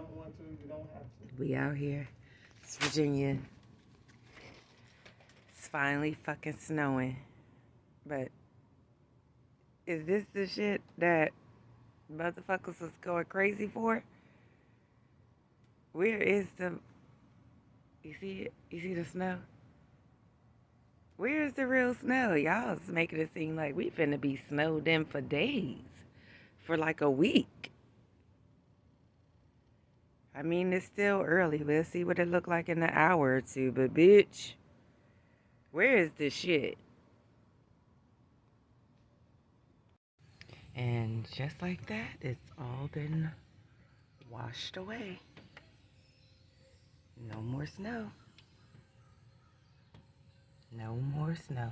don't want to, you don't have to. We out here. It's Virginia. It's finally fucking snowing. But is this the shit that motherfuckers was going crazy for? Where is the... You see it? You see the snow? Where's the real snow? Y'all is making it seem like we finna be snowed in for days. For like a week. I mean, it's still early. We'll see what it look like in an hour or two. But bitch, where is this shit? And just like that, it's all been washed away. No more snow. No more snow.